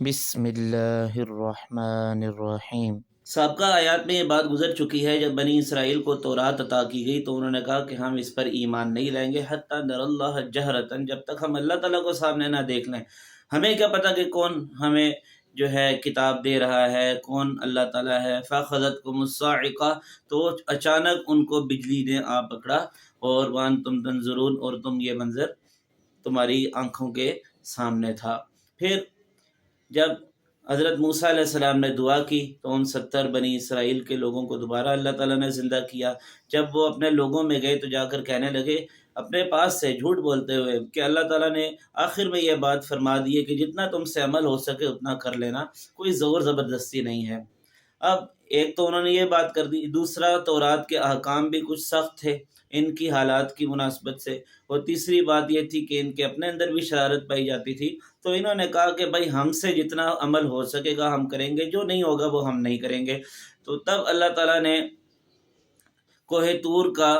بسم اللہ الرحمن الرحیم۔ سابقہ آیات میں یہ بات گزر چکی ہے، جب بنی اسرائیل کو تورات عطا کی گئی تو انہوں نے کہا کہ ہم اس پر ایمان نہیں لائیں گے حتی نر اللہ جہرتاً، جب تک ہم اللہ تعالیٰ کو سامنے نہ دیکھ لیں۔ ہمیں کیا پتہ کہ کون ہمیں جو ہے کتاب دے رہا ہے، کون اللہ تعالیٰ ہے۔ فَأَخَذَتْكُمُ الصَّاعِقَةُ، تو اچانک ان کو بجلی نے آ پکڑا، اور وَأَنْتُمْ تَنْظُرُونَ، اور تم یہ منظر تمہاری آنکھوں کے سامنے تھا۔ پھر جب حضرت موسیٰ علیہ السلام نے دعا کی تو ان 70 بنی اسرائیل کے لوگوں کو دوبارہ اللہ تعالیٰ نے زندہ کیا۔ جب وہ اپنے لوگوں میں گئے تو جا کر کہنے لگے اپنے پاس سے جھوٹ بولتے ہوئے کہ اللہ تعالیٰ نے آخر میں یہ بات فرما دی ہے کہ جتنا تم سے عمل ہو سکے اتنا کر لینا، کوئی زور زبردستی نہیں ہے۔ اب ایک تو انہوں نے یہ بات کر دی، دوسرا تورات کے احکام بھی کچھ سخت تھے ان کی حالات کی مناسبت سے، اور تیسری بات یہ تھی کہ ان کے اپنے اندر بھی شرارت پائی جاتی تھی۔ تو انہوں نے کہا کہ بھائی ہم سے جتنا عمل ہو سکے گا ہم کریں گے، جو نہیں ہوگا وہ ہم نہیں کریں گے۔ تو تب اللہ تعالیٰ نے کوہ طور کا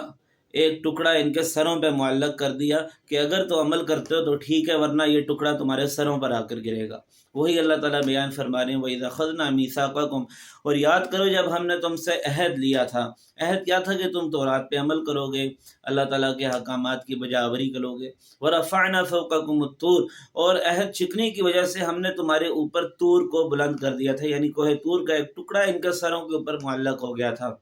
ایک ٹکڑا ان کے سروں پہ معلق کر دیا کہ اگر تو عمل کرتے ہو تو ٹھیک ہے، ورنہ یہ ٹکڑا تمہارے سروں پر آ کر گرے گا۔ وہی اللہ تعالیٰ بیان فرما رہے ہیں وَإِذْ أَخَذْنَا مِيثَاقَكُمْ، اور یاد کرو جب ہم نے تم سے عہد لیا تھا۔ عہد کیا تھا کہ تم تورات پہ عمل کرو گے، اللہ تعالیٰ کے حکامات کی بجا آوری کرو گے۔ وَرَفَعْنَا فَوْقَكُمُ الطُّورَ، اور عہد چکنے کی وجہ سے ہم نے تمہارے اوپر طور کو بلند کر دیا تھا، یعنی کوہ طور کا ایک ٹکڑا ان کے سروں کے اوپر معلق ہو گیا تھا۔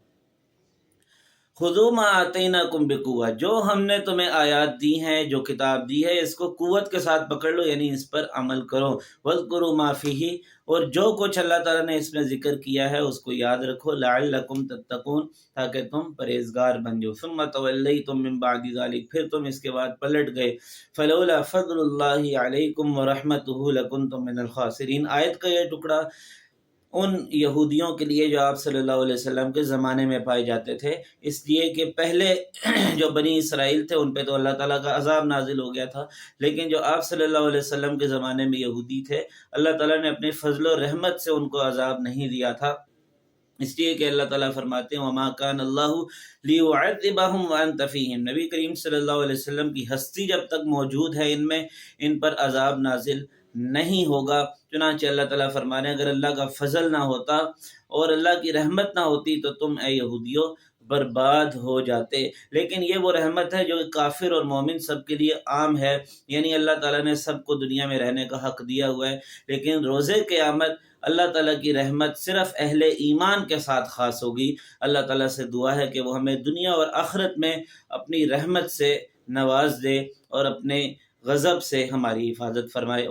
خُذُوا مَا آتَيْنَاكُمْ بِقُوَّةٍ، جو ہم نے تمہیں آیات دی ہیں، جو کتاب دی ہے، اس کو قوت کے ساتھ پکڑ لو، یعنی اس پر عمل کرو۔ وَاذْكُرُوا مَا فِيهِ، اور جو کچھ اللہ تعالیٰ نے اس میں ذکر کیا ہے اس کو یاد رکھو۔ لَعَلَّكُمْ تَتَّقُونَ، تاکہ تم پرہیزگار بن جاؤ۔ ثُمَّ تَوَلَّيْتُم مِّن بَعْدِ ذَلِكَ، پھر تم اس کے بعد پلٹ گئے۔ فَلَوْلَا فَضْلُ اللَّهِ عَلَيْكُمْ وَرَحْمَتُهُ لَكُنتُم مِّنَ الْخَاسِرِينَ۔ آیت کا یہ ٹکڑا ان یہودیوں کے لیے جو آپ صلی اللہ علیہ وسلم کے زمانے میں پائے جاتے تھے، اس لیے کہ پہلے جو بنی اسرائیل تھے ان پہ تو اللہ تعالیٰ کا عذاب نازل ہو گیا تھا، لیکن جو آپ صلی اللہ علیہ وسلم کے زمانے میں یہودی تھے، اللہ تعالیٰ نے اپنی فضل و رحمت سے ان کو عذاب نہیں دیا تھا، اس لیے کہ اللہ تعالیٰ فرماتے ہیں وَمَا كَانَ اللَّهُ لِيُعَذِّبَهُمْ وَأَنْتَ فِيهِمْ، نبی کریم صلی اللہ علیہ وسلم کی ہستی جب تک موجود ہے ان میں، ان پر عذاب نازل نہیں ہوگا۔ چنانچہ اللہ تعالیٰ فرما رہے ہیں اگر اللہ کا فضل نہ ہوتا اور اللہ کی رحمت نہ ہوتی تو تم اے یہودیوں برباد ہو جاتے۔ لیکن یہ وہ رحمت ہے جو کافر اور مومن سب کے لیے عام ہے، یعنی اللہ تعالیٰ نے سب کو دنیا میں رہنے کا حق دیا ہوا ہے، لیکن روز قیامت اللہ تعالیٰ کی رحمت صرف اہل ایمان کے ساتھ خاص ہوگی۔ اللہ تعالیٰ سے دعا ہے کہ وہ ہمیں دنیا اور آخرت میں اپنی رحمت سے نواز دے اور اپنے غضب سے ہماری حفاظت فرمائے۔